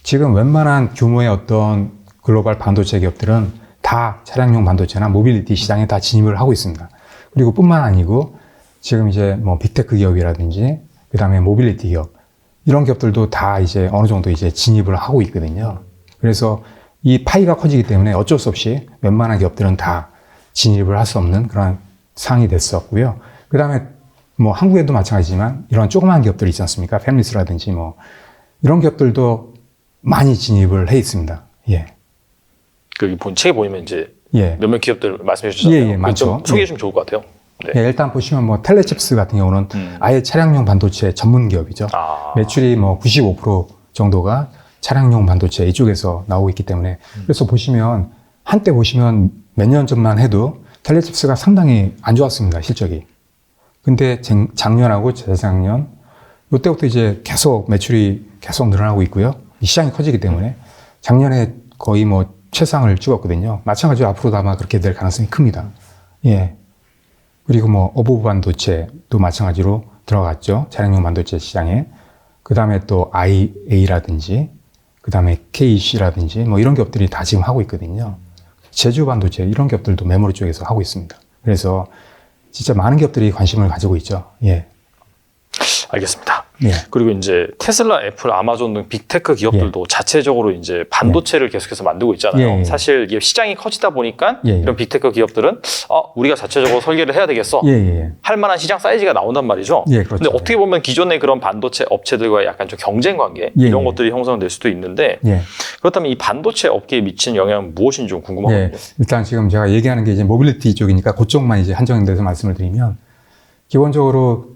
지금 웬만한 규모의 어떤 글로벌 반도체 기업들은 다 차량용 반도체나 모빌리티 시장에 다 진입을 하고 있습니다. 그리고 뿐만 아니고 지금 이제 뭐 빅테크 기업이라든지 그 다음에 모빌리티 기업 이런 기업들도 다 이제 어느 정도 이제 진입을 하고 있거든요. 그래서 이 파이가 커지기 때문에 어쩔 수 없이 웬만한 기업들은 다 진입을 할 수 없는 그런 상황이 됐었고요. 그 다음에 뭐 한국에도 마찬가지지만 이런 조그만 기업들 있지 않습니까? 팹리스라든지 뭐 이런 기업들도 많이 진입을 해 있습니다. 예. 그 본 책에 보면 이제 예. 몇몇 기업들 말씀해 주셨잖아요. 예, 많죠. 소개해 주면 좋을 것 같아요. 네. 예, 일단 보시면 뭐 텔레칩스 같은 경우는 아예 차량용 반도체 전문 기업이죠. 매출이 뭐 95% 정도가 차량용 반도체 이쪽에서 나오고 있기 때문에 그래서 보시면 한때 보시면 몇 년 전만 해도 텔레칩스가 상당히 안 좋았습니다. 실적이. 근데 작년하고 재작년 이때부터 이제 계속 매출이 계속 늘어나고 있고요. 시장이 커지기 때문에 작년에 거의 뭐 최상을 찍었거든요. 마찬가지로 앞으로도 아마 그렇게 될 가능성이 큽니다. 예. 그리고 뭐 어부 반도체도 마찬가지로 들어갔죠. 차량용 반도체 시장에. 그 다음에 또 IA라든지, 그 다음에 KC라든지 뭐 이런 기업들이 다 지금 하고 있거든요. 제주 반도체 이런 기업들도 메모리 쪽에서 하고 있습니다. 그래서 진짜 많은 기업들이 관심을 가지고 있죠. 예. 알겠습니다. 예. 그리고 이제 테슬라, 애플, 아마존 등 빅테크 기업들도 자체적으로 이제 반도체를 계속해서 만들고 있잖아요. 사실 이게 시장이 커지다 보니까 이런 빅테크 기업들은 우리가 자체적으로 설계를 해야 되겠어. 할 만한 시장 사이즈가 나온단 말이죠. 그렇죠. 근데 어떻게 보면 기존의 그런 반도체 업체들과의 약간 좀 경쟁 관계 이런 것들이 형성될 수도 있는데 그렇다면 이 반도체 업계에 미친 영향은 무엇인지 좀 궁금하거든요. 일단 지금 제가 얘기하는 게 이제 모빌리티 쪽이니까 그쪽만 이제 한정돼서 말씀을 드리면 기본적으로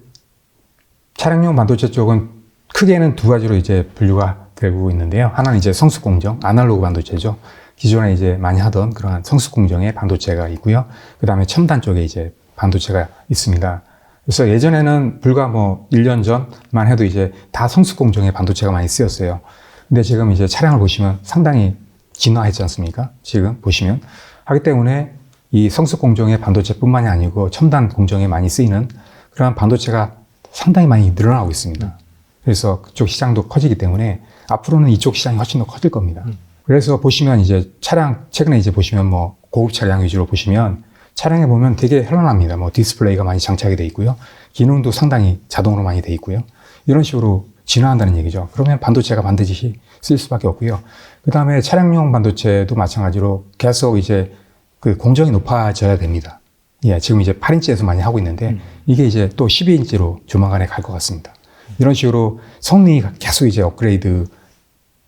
차량용 반도체 쪽은 크게는 두 가지로 이제 분류가 되고 있는데요. 하나는 이제 성숙 공정, 아날로그 반도체죠. 기존에 이제 많이 하던 그러한 성숙 공정의 반도체가 있고요. 그 다음에 첨단 쪽에 이제 반도체가 있습니다. 그래서 예전에는 불과 뭐 1년 전만 해도 이제 다 성숙 공정의 반도체가 많이 쓰였어요. 근데 지금 이제 차량을 보시면 상당히 진화했지 않습니까? 지금 보시면. 하기 때문에 이 성숙 공정의 반도체뿐만이 아니고 첨단 공정에 많이 쓰이는 그러한 반도체가 상당히 많이 늘어나고 있습니다. 그래서 그쪽 시장도 커지기 때문에 앞으로는 이쪽 시장이 훨씬 더 커질 겁니다. 그래서 보시면 이제 차량, 최근에 이제 보시면 뭐 고급 차량 위주로 보시면 차량에 보면 되게 현란합니다. 뭐 디스플레이가 많이 장착이 돼 있고요. 기능도 상당히 자동으로 많이 돼 있고요. 이런 식으로 진화한다는 얘기죠. 그러면 반도체가 반드시 쓸 수밖에 없고요. 그 다음에 차량용 반도체도 마찬가지로 계속 이제 그 공정이 높아져야 됩니다. 예, 지금 이제 8인치에서 많이 하고 있는데 이게 이제 또 12인치로 조만간에 갈 것 같습니다. 이런 식으로 성능이 계속 이제 업그레이드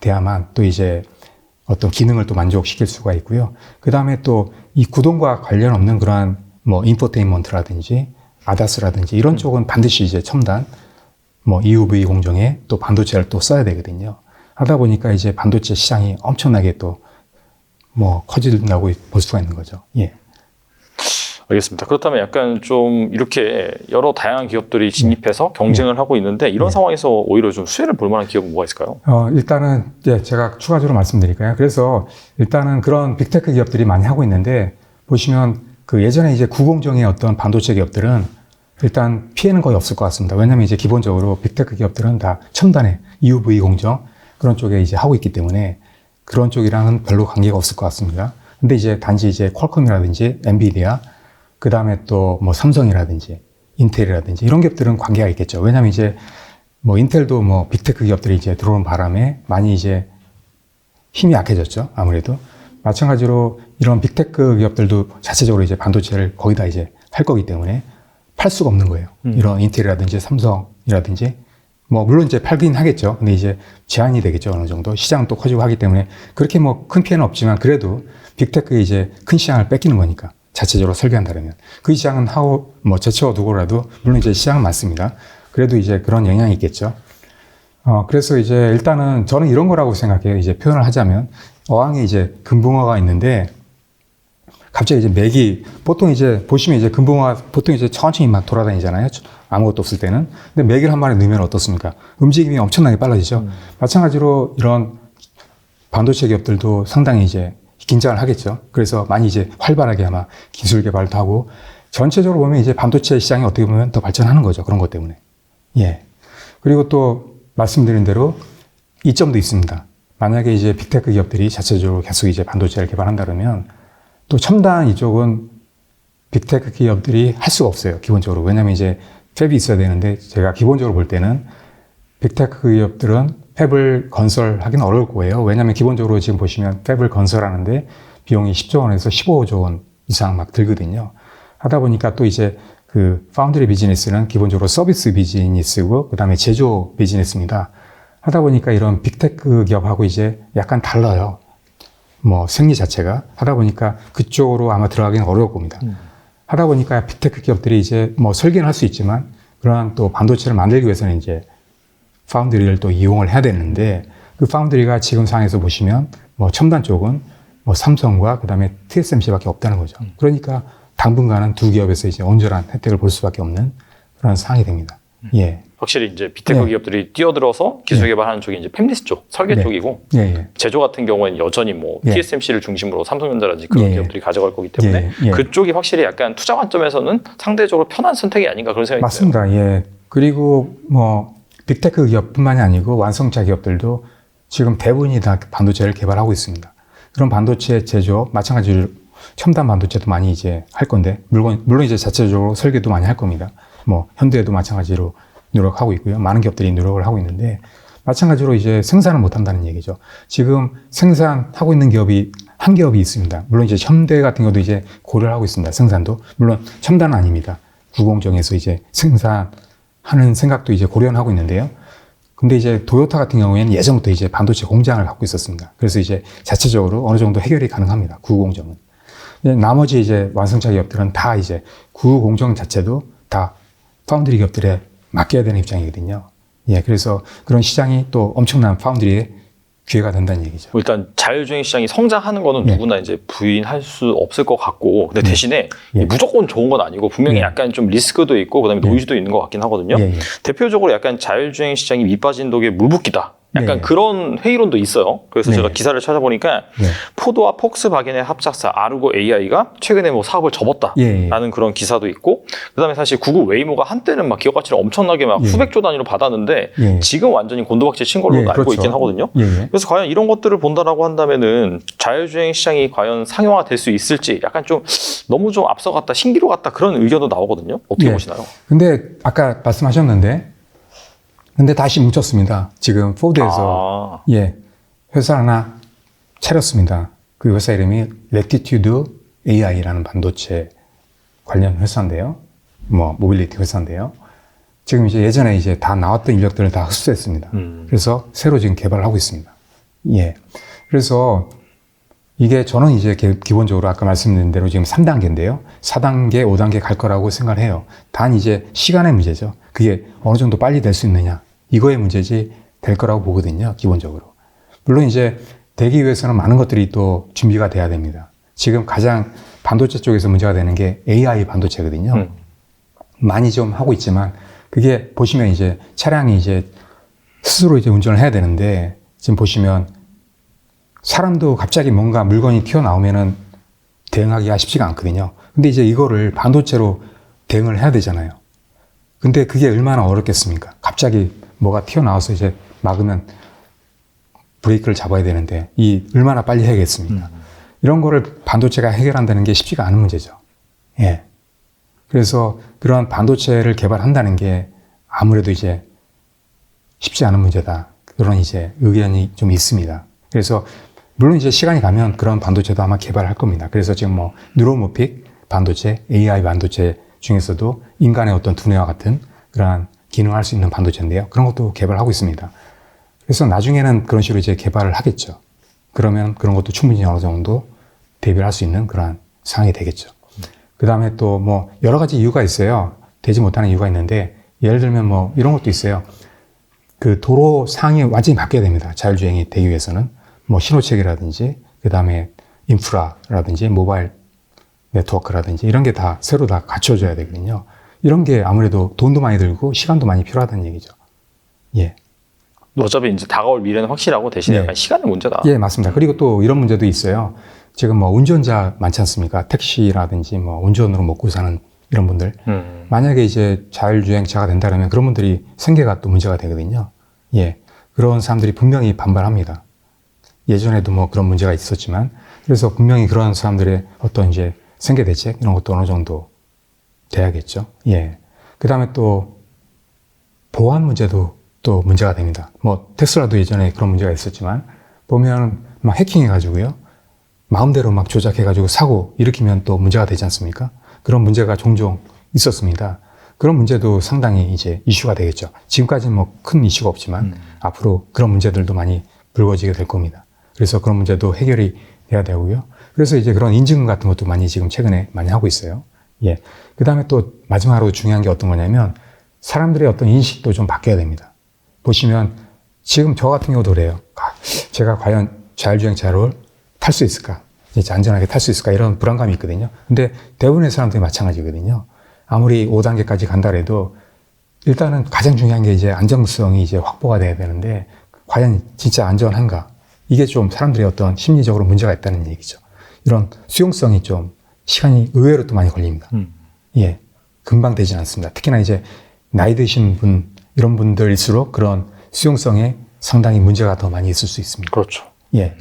돼야만 또 이제 어떤 기능을 또 만족시킬 수가 있고요. 그 다음에 또 이 구동과 관련 없는 그러한 뭐 인포테인먼트라든지 아다스라든지 이런 쪽은 반드시 이제 첨단 뭐 EUV 공정에 또 반도체를 또 써야 되거든요. 하다 보니까 이제 반도체 시장이 엄청나게 또 뭐 커진다고 볼 수가 있는 거죠. 예. 알겠습니다. 그렇다면 약간 좀 이렇게 여러 다양한 기업들이 진입해서 경쟁을 하고 있는데 이런 상황에서 오히려 좀 수혜를 볼 만한 기업은 뭐가 있을까요? 일단은 제가 추가적으로 말씀드릴까요? 그래서 일단은 그런 빅테크 기업들이 많이 하고 있는데 보시면 그 예전에 이제 구공정의 어떤 반도체 기업들은 일단 피해는 거의 없을 것 같습니다. 왜냐하면 이제 기본적으로 빅테크 기업들은 다 첨단의 EUV 공정 그런 쪽에 이제 하고 있기 때문에 그런 쪽이랑은 별로 관계가 없을 것 같습니다. 근데 이제 단지 이제 퀄컴이라든지 엔비디아 그 다음에 또 뭐 삼성이라든지 인텔이라든지 이런 기업들은 관계가 있겠죠. 왜냐하면 이제 뭐 인텔도 뭐 빅테크 기업들이 이제 들어오는 바람에 많이 이제 힘이 약해졌죠. 아무래도. 마찬가지로 이런 빅테크 기업들도 자체적으로 이제 반도체를 거기다 이제 할 거기 때문에 팔 수가 없는 거예요. 이런 인텔이라든지 삼성이라든지 뭐 물론 이제 팔긴 하겠죠. 근데 이제 제한이 되겠죠. 어느 정도. 시장은 또 커지고 하기 때문에 그렇게 뭐 큰 피해는 없지만 그래도 빅테크의 이제 큰 시장을 뺏기는 거니까. 자체적으로 설계한다면 그 시장은 하고 뭐 제쳐두고라도 물론 이제 시장은 많습니다. 그래도 이제 그런 영향이 있겠죠. 그래서 이제 일단은 저는 이런 거라고 생각해요. 이제 표현을 하자면 어항에 이제 금붕어가 있는데 갑자기 이제 맥이 보통 이제 보시면 이제 금붕어가 보통 이제 천천히 막 돌아다니잖아요. 아무것도 없을 때는. 근데 맥을 한 마리 넣으면 어떻습니까? 움직임이 엄청나게 빨라지죠. 마찬가지로 이런 반도체 기업들도 상당히 이제 긴장을 하겠죠. 그래서 많이 이제 활발하게 아마 기술 개발도 하고 전체적으로 보면 이제 반도체 시장이 어떻게 보면 더 발전하는 거죠. 그런 것 때문에. 예. 그리고 또 말씀드린 대로 이점도 있습니다. 만약에 이제 빅테크 기업들이 자체적으로 계속 이제 반도체를 개발한다 그러면 또 첨단 이쪽은 빅테크 기업들이 할 수가 없어요. 기본적으로. 왜냐면 이제 팹이 있어야 되는데 제가 기본적으로 볼 때는 빅테크 기업들은 팹을 건설하기는 어려울 거예요. 왜냐면 기본적으로 지금 보시면 팹을 건설하는데 비용이 10조 원에서 15조 원 이상 막 들거든요. 하다 보니까 또 이제 그 파운드리 비즈니스는 기본적으로 서비스 비즈니스고 그다음에 제조 비즈니스입니다. 하다 보니까 이런 빅테크 기업하고 이제 약간 달라요. 뭐 생리 자체가. 하다 보니까 그쪽으로 아마 들어가기는 어려울 겁니다. 하다 보니까 빅테크 기업들이 이제 뭐 설계는 할 수 있지만 그러한 또 반도체를 만들기 위해서는 이제 파운드리를 또 이용을 해야 되는데 그 파운드리가 지금 상황에서 보시면 뭐 첨단 쪽은 뭐 삼성과 그다음에 TSMC밖에 없다는 거죠. 그러니까 당분간은 두 기업에서 이제 온전한 혜택을 볼 수밖에 없는 그런 상황이 됩니다. 예. 확실히 이제 빅테크 기업들이 뛰어들어서 기술 개발하는 쪽이 이제 팹리스 쪽, 설계 쪽이고 제조 같은 경우에는 여전히 뭐 TSMC를 중심으로 삼성전자라든지 그런 기업들이 가져갈 거기 때문에 그쪽이 확실히 약간 투자 관점에서는 상대적으로 편한 선택이 아닌가 그런 생각이 맞습니다. 들어요. 예. 그리고 뭐 빅테크 기업뿐만이 아니고 완성차 기업들도 지금 대부분이 다 반도체를 개발하고 있습니다. 그런 반도체 제조 마찬가지로 첨단 반도체도 많이 이제 할 건데 물론 이제 자체적으로 설계도 많이 할 겁니다. 뭐 현대에도 마찬가지로 노력하고 있고요. 많은 기업들이 노력을 하고 있는데 마찬가지로 이제 생산을 못 한다는 얘기죠. 지금 생산하고 있는 기업이 한 기업이 있습니다. 물론 이제 현대 같은 것도 이제 고려를 하고 있습니다. 생산도 물론 첨단은 아닙니다. 구공정에서 이제 생산하는 생각도 이제 고려는 하고 있는데요. 근데 이제 도요타 같은 경우에는 예전부터 이제 반도체 공장을 갖고 있었습니다. 그래서 이제 자체적으로 어느 정도 해결이 가능합니다. 구공정은. 나머지 이제 완성차 기업들은 다 이제 구공정 자체도 다 파운드리 기업들에 맡겨야 되는 입장이거든요. 예, 그래서 그런 시장이 또 엄청난 파운드리의 기회가 된다는 얘기죠. 일단 자율주행 시장이 성장하는 거는 누구나 이제 부인할 수 없을 것 같고, 근데 대신에 무조건 좋은 건 아니고 분명히 약간 좀 리스크도 있고 그다음에 노이즈도 있는 것 같긴 하거든요. 대표적으로 약간 자율주행 시장이 밑빠진 독에 물 붓기다. 약간 그런 회의론도 있어요. 그래서 제가 기사를 찾아보니까 포드와 폭스바겐의 합작사 아르고 AI가 최근에 뭐 사업을 접었다라는 그런 기사도 있고, 그다음에 사실 구글 웨이모가 한때는 막 기업 가치를 엄청나게 막 수백조 단위로 받았는데 지금 완전히 곤두박질 친 걸로 알고 그렇죠. 있긴 하거든요. 그래서 과연 이런 것들을 본다라고 한다면은 자율주행 시장이 과연 상용화 될 수 있을지 약간 좀 너무 좀 앞서갔다 신기루 같다 그런 의견도 나오거든요. 어떻게 보시나요? 근데 아까 말씀하셨는데 근데 다시 뭉쳤습니다. 지금 포드에서 회사 하나 차렸습니다. 그 회사 이름이 Latitude AI라는 반도체 관련 회사인데요. 뭐 모빌리티 회사인데요. 지금 이제 예전에 이제 다 나왔던 인력들을 다 흡수했습니다. 그래서 새로 지금 개발을 하고 있습니다. 예. 그래서 이게 저는 이제 기본적으로 아까 말씀드린 대로 지금 3단계인데요. 4단계, 5단계 갈 거라고 생각을 해요. 단 이제 시간의 문제죠. 그게 어느 정도 빨리 될 수 있느냐. 이거의 문제지 될 거라고 보거든요. 기본적으로. 물론 이제 되기 위해서는 많은 것들이 또 준비가 돼야 됩니다. 지금 가장 반도체 쪽에서 문제가 되는 게 AI 반도체거든요. 많이 좀 하고 있지만 그게 보시면 이제 차량이 이제 스스로 이제 운전을 해야 되는데 지금 보시면 사람도 갑자기 뭔가 물건이 튀어나오면은 대응하기가 쉽지가 않거든요. 근데 이제 이거를 반도체로 대응을 해야 되잖아요. 근데 그게 얼마나 어렵겠습니까? 갑자기 뭐가 튀어나와서 이제 막으면 브레이크를 잡아야 되는데 얼마나 빨리 해야겠습니까? 이런 거를 반도체가 해결한다는 게 쉽지가 않은 문제죠. 예. 그래서 그런 반도체를 개발한다는 게 아무래도 이제 쉽지 않은 문제다. 그런 이제 의견이 좀 있습니다. 그래서 물론 이제 시간이 가면 그런 반도체도 아마 개발할 겁니다. 그래서 지금 뭐 뉴로모픽 반도체, AI 반도체 중에서도 인간의 어떤 두뇌와 같은 그러한 기능을 할 수 있는 반도체인데요. 그런 것도 개발하고 있습니다. 그래서 나중에는 그런 식으로 이제 개발을 하겠죠. 그러면 그런 것도 충분히 어느 정도 대비를 할 수 있는 그러한 상황이 되겠죠. 그 다음에 또 뭐 여러 가지 이유가 있어요. 되지 못하는 이유가 있는데 예를 들면 뭐 이런 것도 있어요. 그 도로 상황이 완전히 바뀌어야 됩니다. 자율주행이 되기 위해서는. 뭐 신호체계라든지 그다음에 인프라라든지 모바일 네트워크라든지 이런 게 다 새로 다 갖춰져야 되거든요. 이런 게 아무래도 돈도 많이 들고 시간도 많이 필요하다는 얘기죠. 예. 어차피 이제 다가올 미래는 확실하고 대신에 예. 약간 시간의 문제다. 예, 맞습니다. 그리고 또 이런 문제도 있어요. 지금 뭐 운전자 많지 않습니까? 택시라든지 뭐 운전으로 먹고 사는 이런 분들. 만약에 이제 자율주행차가 된다면 그런 분들이 생계가 또 문제가 되거든요. 예. 그런 사람들이 분명히 반발합니다. 예전에도 뭐 그런 문제가 있었지만, 그래서 분명히 그런 사람들의 어떤 이제 생계 대책 이런 것도 어느 정도 돼야겠죠. 예. 그 다음에 또 보안 문제도 또 문제가 됩니다. 뭐 테슬라도 예전에 그런 문제가 있었지만 보면 막 해킹해가지고요. 마음대로 막 조작해가지고 사고 일으키면 또 문제가 되지 않습니까? 그런 문제가 종종 있었습니다. 그런 문제도 상당히 이제 이슈가 되겠죠. 지금까지는 뭐 큰 이슈가 없지만 앞으로 그런 문제들도 많이 불거지게 될 겁니다. 그래서 그런 문제도 해결이 돼야 되고요. 그래서 이제 그런 인증 같은 것도 많이 지금 최근에 많이 하고 있어요. 예. 그 다음에 또 마지막으로 중요한 게 어떤 거냐면 사람들의 어떤 인식도 좀 바뀌어야 됩니다. 보시면 지금 저 같은 경우도 그래요. 제가 과연 자율주행차를 탈 수 있을까? 진짜 안전하게 탈 수 있을까? 이런 불안감이 있거든요. 근데 대부분의 사람들이 마찬가지거든요. 아무리 5단계까지 간다 해도 일단은 가장 중요한 게 이제 안정성이 이제 확보가 돼야 되는데 과연 진짜 안전한가? 이게 좀 사람들의 어떤 심리적으로 문제가 있다는 얘기죠. 이런 수용성이 좀 시간이 의외로 또 많이 걸립니다. 예. 금방 되진 않습니다. 특히나 이제 나이 드신 분, 이런 분들일수록 그런 수용성에 상당히 문제가 더 많이 있을 수 있습니다. 그렇죠. 예.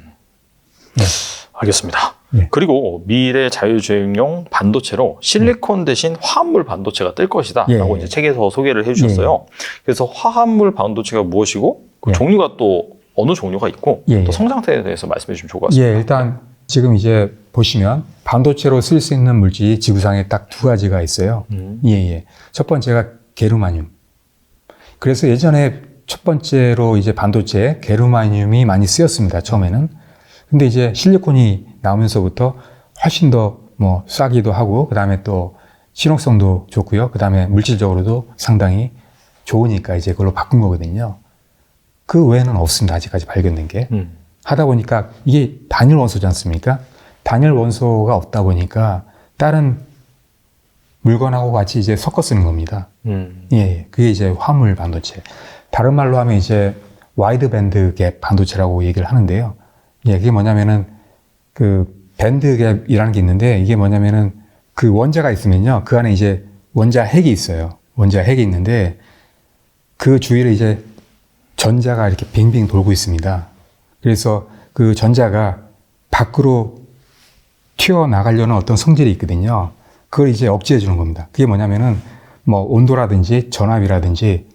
네. 알겠습니다. 예. 그리고 미래 자율주행용 반도체로 실리콘 대신 화합물 반도체가 뜰 것이다 예. 라고 이제 책에서 소개를 해주셨어요. 그래서 화합물 반도체가 무엇이고 그 종류가 또 어느 종류가 있고 또 성장태에 대해서 말씀해 주시면 좋을 것 같습니다. 예, 일단 지금 이제 보시면 반도체로 쓸 수 있는 물질이 지구상에 딱 두 가지가 있어요. 예. 첫 번째가 게르마늄. 그래서 예전에 첫 번째로 이제 반도체에 게르마늄이 많이 쓰였습니다. 처음에는. 근데 이제 실리콘이 나오면서부터 훨씬 더 뭐 싸기도 하고, 그 다음에 또 실용성도 좋고요. 그 다음에 물질적으로도 상당히 좋으니까 이제 그걸로 바꾼 거거든요. 그 외에는 없습니다. 아직까지 발견된 게. 하다 보니까 이게 단일 원소지 않습니까? 단일 원소가 없다 보니까 다른 물건하고 같이 이제 섞어 쓰는 겁니다. 예. 그게 이제 화물 반도체. 다른 말로 하면 이제 와이드 밴드 갭 반도체라고 얘기를 하는데요. 예, 그게 뭐냐면은 그 밴드 갭이라는 게 있는데 이게 뭐냐면은 그 원자가 있으면요. 그 안에 이제 원자 핵이 있어요. 원자 핵이 있는데 그 주위를 이제 전자가 이렇게 빙빙 돌고 있습니다. 그래서 그 전자가 밖으로 튀어나가려는 어떤 성질이 있거든요. 그걸 이제 억제해 주는 겁니다. 그게 뭐냐면은 뭐 온도라든지 전압이라든지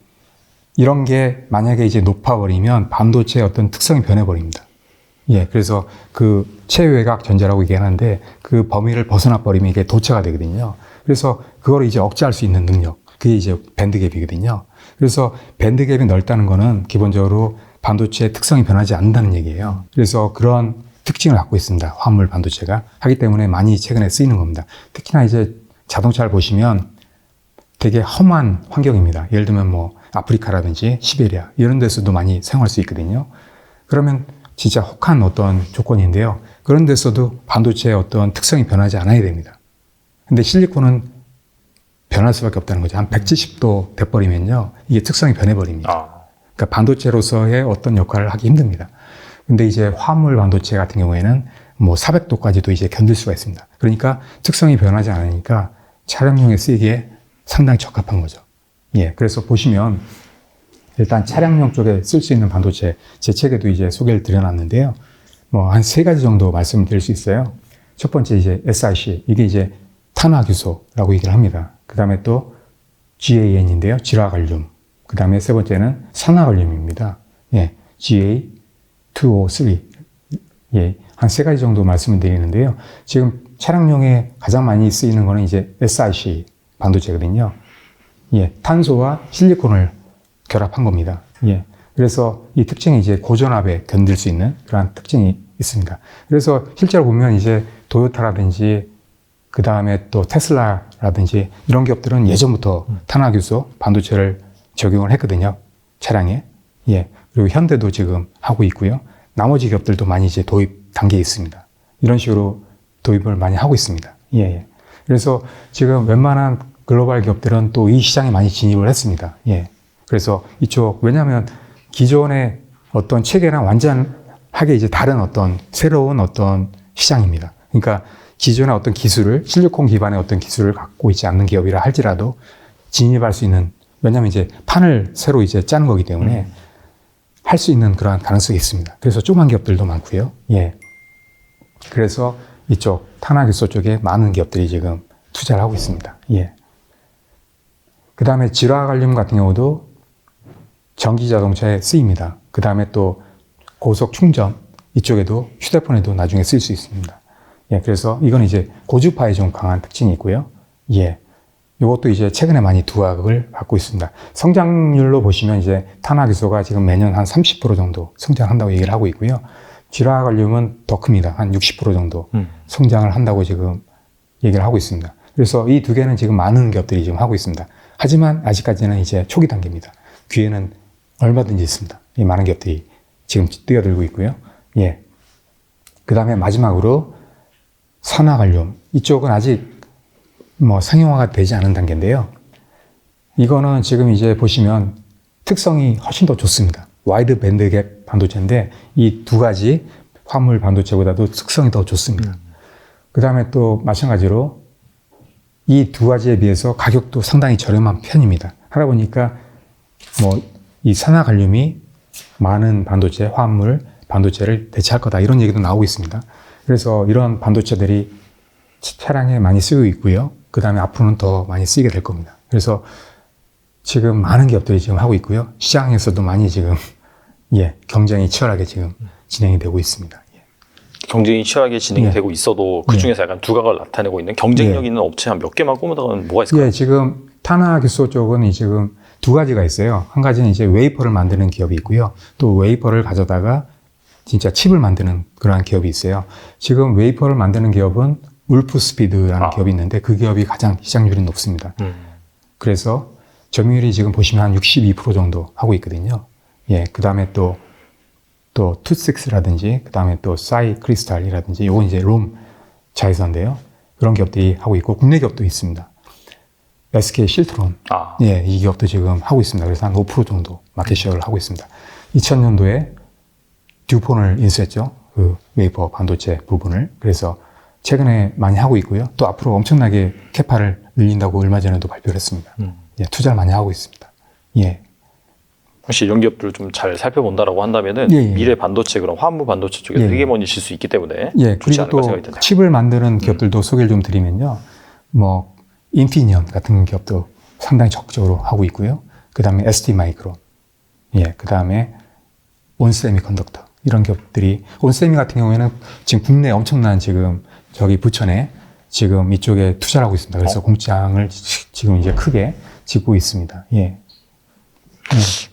이런 게 만약에 이제 높아버리면 반도체의 어떤 특성이 변해버립니다. 예, 그래서 그 최외곽 전자라고 얘기하는데 그 범위를 벗어나 버리면 이게 도체가 되거든요. 그래서 그걸 이제 억제할 수 있는 능력. 그게 이제 밴드갭이거든요. 그래서 밴드갭이 넓다는 거는 기본적으로 반도체의 특성이 변하지 않는다는 얘기예요. 그래서 그런 특징을 갖고 있습니다. 화합물 반도체가. 하기 때문에 많이 최근에 쓰이는 겁니다. 특히나 이제 자동차를 보시면 되게 험한 환경입니다. 예를 들면 뭐 아프리카라든지 시베리아 이런 데서도 많이 사용할 수 있거든요. 그러면 진짜 혹한 어떤 조건인데요. 그런 데서도 반도체의 어떤 특성이 변하지 않아야 됩니다. 근데 실리콘은 변할 수밖에 없다는 거죠. 한 170도 돼버리면요. 이게 특성이 변해버립니다. 그러니까 반도체로서의 어떤 역할을 하기 힘듭니다. 근데 이제 화합물 반도체 같은 경우에는 뭐 400도까지도 이제 견딜 수가 있습니다. 그러니까 특성이 변하지 않으니까 차량용에 쓰이기에 상당히 적합한 거죠. 예. 그래서 보시면 일단 차량용 쪽에 쓸 수 있는 반도체 제 책에도 이제 소개를 드려놨는데요. 뭐 한 3가지 정도 말씀드릴 수 있어요. 첫 번째 이제 SiC. 이게 이제 탄화규소라고 얘기를 합니다. 그 다음에 또 GaN인데요. 질화갈륨. 그 다음에 세 번째는 산화갈륨입니다. 예. GA2O3. 예. 한 3가지 정도 말씀을 드리는데요. 지금 차량용에 가장 많이 쓰이는 거는 이제 SiC 반도체거든요. 예. 탄소와 실리콘을 결합한 겁니다. 예. 그래서 이 특징이 이제 고전압에 견딜 수 있는 그런 특징이 있습니다. 그래서 실제로 보면 이제 도요타라든지 그 다음에 또 테슬라라든지 이런 기업들은 예전부터 탄화규소 반도체를 적용을 했거든요. 차량에. 예. 그리고 현대도 지금 하고 있고요. 나머지 기업들도 많이 이제 도입 단계에 있습니다. 이런 식으로 도입을 많이 하고 있습니다. 예, 예. 그래서 지금 웬만한 글로벌 기업들은 또 이 시장에 많이 진입을 했습니다. 예. 그래서 이쪽, 왜냐하면 기존의 어떤 체계랑 완전하게 이제 다른 어떤 새로운 어떤 시장입니다. 그러니까 기존의 어떤 기술을, 실리콘 기반의 어떤 기술을 갖고 있지 않는 기업이라 할지라도 진입할 수 있는, 왜냐하면 이제 판을 새로 이제 짜는 거기 때문에 할 수 있는 그러한 가능성이 있습니다. 그래서 조그만 기업들도 많고요. 예. 그래서 이쪽 탄화기소 쪽에 많은 기업들이 지금 투자를 하고 있습니다. 예. 그 다음에 질화갈륨 같은 경우도 전기 자동차에 쓰입니다. 그 다음에 또 고속 충전 이쪽에도 휴대폰에도 나중에 쓸 수 있습니다. 예. 그래서 이건 이제 고주파에 좀 강한 특징이 있고요. 예. 이것도 이제 최근에 많이 두각을 받고 있습니다. 성장률로 보시면 이제 탄화기소가 지금 매년 한 30% 정도 성장한다고 얘기를 하고 있고요. 질화갈륨은 더 큽니다. 한 60% 정도 성장을 한다고 지금 얘기를 하고 있습니다. 그래서 이 두 개는 지금 많은 기업들이 지금 하고 있습니다. 하지만 아직까지는 이제 초기 단계입니다. 기회는 얼마든지 있습니다. 이 많은 기업들이 지금 뛰어들고 있고요. 예. 그 다음에 마지막으로 산화갈륨. 이쪽은 아직 뭐 상용화가 되지 않은 단계인데요. 이거는 지금 이제 보시면 특성이 훨씬 더 좋습니다. 와이드 밴드갭 반도체인데 이 두 가지 화물 반도체보다도 특성이 더 좋습니다. 그 다음에 또 마찬가지로 이 두 가지에 비해서 가격도 상당히 저렴한 편입니다. 하다 보니까 뭐 이 산화갈륨이 많은 반도체, 화물 반도체를 대체할 거다 이런 얘기도 나오고 있습니다. 그래서 이런 반도체들이 차량에 많이 쓰이고 있고요. 그 다음에 앞으로는 더 많이 쓰이게 될 겁니다. 그래서 지금 많은 기업들이 지금 하고 있고요. 시장에서도 많이 지금 예, 경쟁이 치열하게 지금 진행이 되고 있습니다. 예. 경쟁이 치열하게 진행이 예. 되고 있어도 그 중에서 약간 두각을 나타내고 있는 경쟁력 예. 있는 업체 한 몇 개만 꼽으면 뭐가 있을까요? 예, 지금 탄화기소 쪽은 지금 두 가지가 있어요. 한 가지는 이제 웨이퍼를 만드는 기업이 있고요. 또 웨이퍼를 가져다가 진짜 칩을 만드는 그러한 기업이 있어요. 지금 웨이퍼를 만드는 기업은 울프스피드라는 기업이 있는데 그 기업이 가장 시장률이 높습니다. 그래서 점유율이 지금 보시면 한 62% 정도 하고 있거든요. 예, 그 다음에 또 투식스라든지, 그 다음에 또 사이 크리스탈이라든지, 요건 이제 롬 자회사인데요. 그런 기업들이 하고 있고, 국내 기업도 있습니다. SK 실트론. 예, 이 기업도 지금 하고 있습니다. 그래서 한 5% 정도 마켓쉐어를 하고 있습니다. 2000년도에 듀폰을 인수했죠. 그 웨이퍼 반도체 부분을. 그래서 최근에 많이 하고 있고요. 또 앞으로 엄청나게 캐파를 늘린다고 얼마 전에도 발표를 했습니다. 예, 투자를 많이 하고 있습니다. 예. 혹시 이런 기업들을 좀 잘 살펴본다라고 한다면은 예, 예. 미래 반도체 그런 화물 반도체 쪽에 예. 되게머니실 수 있기 때문에 예, 좋지 그리고 않을까 생각이 또 드네요. 칩을 만드는 기업들도 소개를 좀 드리면요. 뭐 인피니언 같은 기업도 상당히 적극적으로 하고 있고요. 그 다음에 ST 마이크론, 예, 그 다음에 온세미컨덕터 이런 기업들이 온세미 같은 경우에는 지금 국내 엄청난 지금 저기 부천에 지금 이쪽에 투자를 하고 있습니다. 그래서 공장을 지금 이제 크게 짓고 있습니다. 예.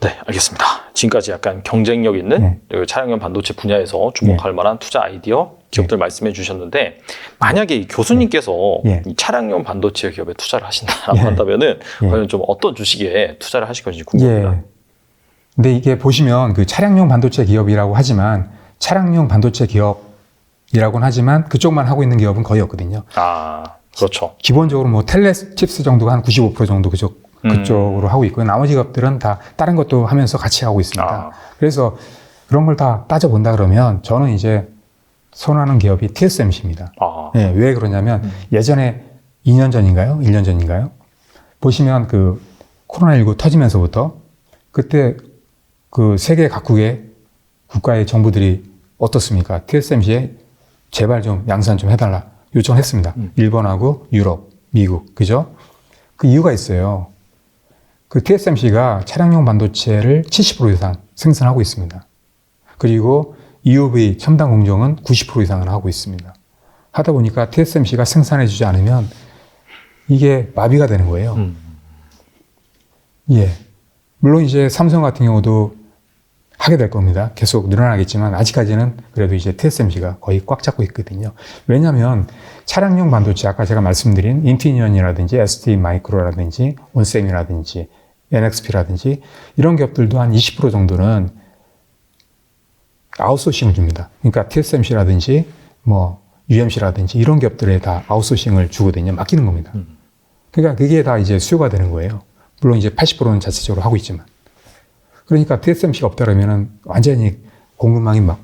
네, 알겠습니다. 지금까지 약간 경쟁력 있는 차량용 반도체 분야에서 주목할 만한 투자 아이디어 기업들 말씀해 주셨는데 만약에 이 교수님께서 이 차량용 반도체 기업에 투자를 하신다고 한다면은 과연 좀 어떤 주식에 투자를 하실 건지 궁금합니다. 예. 근데 이게 보시면 그 차량용 반도체 기업이라고 하지만 차량용 반도체 기업이라고는 하지만 그쪽만 하고 있는 기업은 거의 없거든요. 아, 그렇죠. 기본적으로 뭐 텔레칩스 정도가 한 95% 정도 그쪽으로 하고 있고요. 나머지 기업들은 다 다른 것도 하면서 같이 하고 있습니다. 그래서 그런 걸 다 따져본다 그러면 저는 이제 선호하는 기업이 TSMC입니다. 예, 왜 그러냐면 예전에 2년 전인가요? 1년 전인가요? 보시면 그 코로나19 터지면서부터 그때 그 세계 각국의 국가의 정부들이 어떻습니까? TSMC에 제발 좀 양산 좀 해달라 요청했습니다. 일본하고 유럽, 미국, 그죠? 그 이유가 있어요. 그 TSMC가 차량용 반도체를 70% 이상 생산하고 있습니다. 그리고 EUV 첨단 공정은 90% 이상을 하고 있습니다. 하다 보니까 TSMC가 생산해주지 않으면 이게 마비가 되는 거예요. 예. 물론 이제 삼성 같은 경우도 하게 될 겁니다. 계속 늘어나겠지만 아직까지는 그래도 이제 TSMC가 거의 꽉 잡고 있거든요. 왜냐하면 차량용 반도체 아까 제가 말씀드린 인피니언이라든지 ST 마이크로라든지 온셈이라든지 NXP라든지 이런 기업들도 한 20% 정도는 아웃소싱을 줍니다. 그러니까 TSMC라든지 뭐 UMC라든지 이런 기업들에 다 아웃소싱을 주거든요. 맡기는 겁니다. 그러니까 그게 다 이제 수요가 되는 거예요. 물론 이제 80%는 자체적으로 하고 있지만. 그러니까 TSMC가 없다 그러면은 완전히 공급망이 막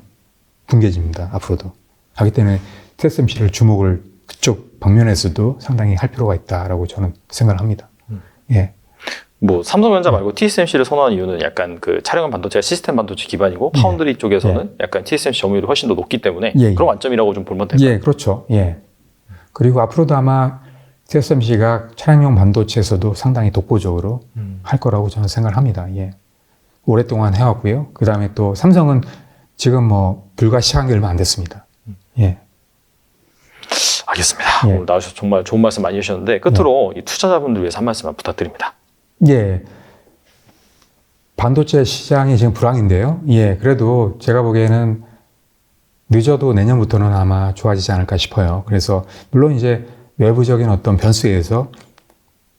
붕괴집니다. 앞으로도. 하기 때문에 TSMC를 주목을 그쪽 방면에서도 상당히 할 필요가 있다라고 저는 생각을 합니다. 예. 뭐 삼성전자 말고 TSMC를 선호하는 이유는 약간 그 촬영한 반도체가 시스템 반도체 기반이고 파운드리 쪽에서는 약간 TSMC 점유율이 훨씬 더 높기 때문에 그런 관점이라고 좀 보면 될까요? 예, 그렇죠. 예. 그리고 앞으로도 아마 TSMC가 차량용 반도체에서도 상당히 독보적으로 할 거라고 저는 생각을 합니다. 예. 오랫동안 해왔고요. 그 다음에 또 삼성은 지금 뭐 불과 시작한 게 얼마 안 됐습니다. 예. 알겠습니다. 오늘 나와주셔서 정말 좋은 말씀 많이 해주셨는데 끝으로 이 투자자분들 위해서 한 말씀만 부탁드립니다. 예. 반도체 시장이 지금 불황인데요. 예. 그래도 제가 보기에는 늦어도 내년부터는 아마 좋아지지 않을까 싶어요. 그래서 물론 이제 외부적인 어떤 변수에 의해서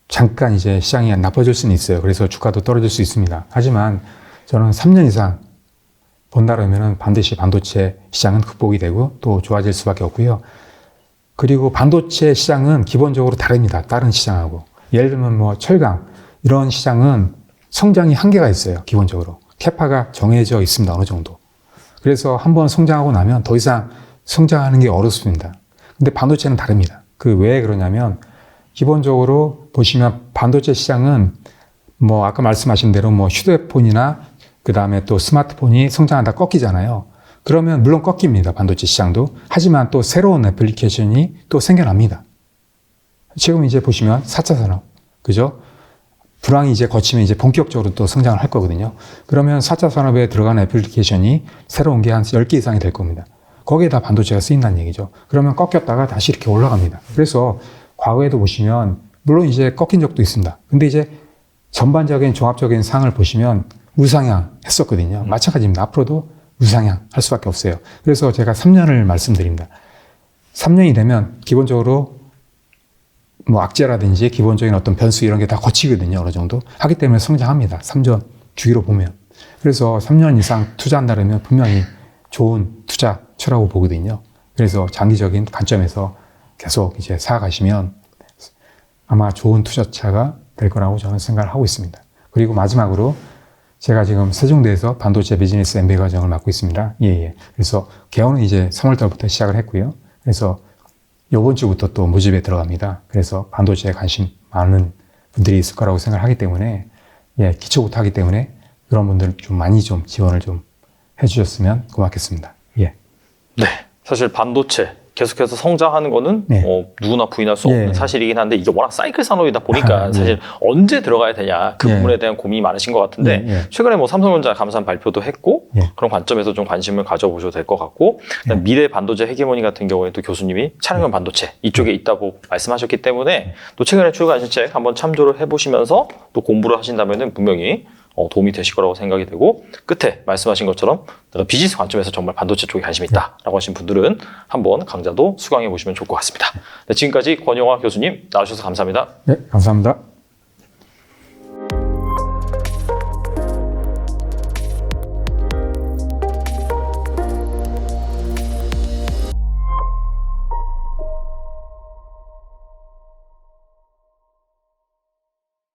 잠깐 이제 시장이 나빠질 수는 있어요. 그래서 주가도 떨어질 수 있습니다. 하지만 저는 3년 이상 본다 그러면은 반드시 반도체 시장은 극복이 되고 또 좋아질 수밖에 없고요. 그리고 반도체 시장은 기본적으로 다릅니다. 다른 시장하고. 예를 들면 뭐 철강 이런 시장은 성장이 한계가 있어요. 기본적으로. 캐파가 정해져 있습니다. 어느 정도. 그래서 한번 성장하고 나면 더 이상 성장하는 게 어렵습니다. 근데 반도체는 다릅니다. 그 왜 그러냐면 기본적으로 보시면 반도체 시장은 뭐 아까 말씀하신 대로 뭐 휴대폰이나 그 다음에 또 스마트폰이 성장하다 꺾이잖아요. 그러면 물론 꺾입니다. 반도체 시장도. 하지만 또 새로운 애플리케이션이 또 생겨납니다. 지금 이제 보시면 4차 산업. 그죠? 불황이 이제 거치면 이제 본격적으로 또 성장을 할 거거든요. 그러면 4차 산업에 들어가는 애플리케이션이 새로운 게 한 10개 이상이 될 겁니다. 거기에다 반도체가 쓰인다는 얘기죠. 그러면 꺾였다가 다시 이렇게 올라갑니다. 그래서 과거에도 보시면 물론 이제 꺾인 적도 있습니다. 근데 이제 전반적인 종합적인 상을 보시면 우상향 했었거든요. 마찬가지입니다. 앞으로도 우상향 할 수밖에 없어요. 그래서 제가 3년을 말씀드립니다. 3년이 되면 기본적으로 뭐 악재라든지 기본적인 어떤 변수 이런 게 다 거치거든요. 어느 정도. 하기 때문에 성장합니다. 3년 주기로 보면. 그래서 3년 이상 투자한다면 분명히 좋은 투자처라고 보거든요. 그래서 장기적인 관점에서 계속 이제 사가시면 아마 좋은 투자차가 될 거라고 저는 생각을 하고 있습니다. 그리고 마지막으로 제가 지금 세종대에서 반도체 비즈니스 MBA 과정을 맡고 있습니다. 예. 그래서 개원은 이제 3월달부터 시작을 했고요. 그래서 이번 주부터 또 모집에 들어갑니다. 그래서 반도체에 관심 많은 분들이 있을 거라고 생각을 하기 때문에 기초부터 하기 때문에 그런 분들 좀 많이 좀 지원을 좀 해주셨으면 고맙겠습니다. 예. 네. 사실 반도체 계속해서 성장하는 거는 누구나 부인할 수 없는 사실이긴 한데 이게 워낙 사이클 산업이다 보니까 사실 언제 들어가야 되냐 그 부분에 대한 고민이 많으신 것 같은데 최근에 뭐 삼성전자 감사한 발표도 했고 그런 관점에서 좀 관심을 가져보셔도 될 것 같고 미래 반도체 헤게모니 같은 경우에 또 교수님이 차량용 반도체 이쪽에 있다고 말씀하셨기 때문에 또 최근에 출간하신 책 한번 참조를 해보시면서 또 공부를 하신다면은 분명히 도움이 되실 거라고 생각이 되고 끝에 말씀하신 것처럼 내가 비즈니스 관점에서 정말 반도체 쪽에 관심이 있다라고 하신 분들은 한번 강좌도 수강해 보시면 좋을 것 같습니다. 네, 지금까지 권영화 교수님 나와주셔서 감사합니다. 네, 감사합니다.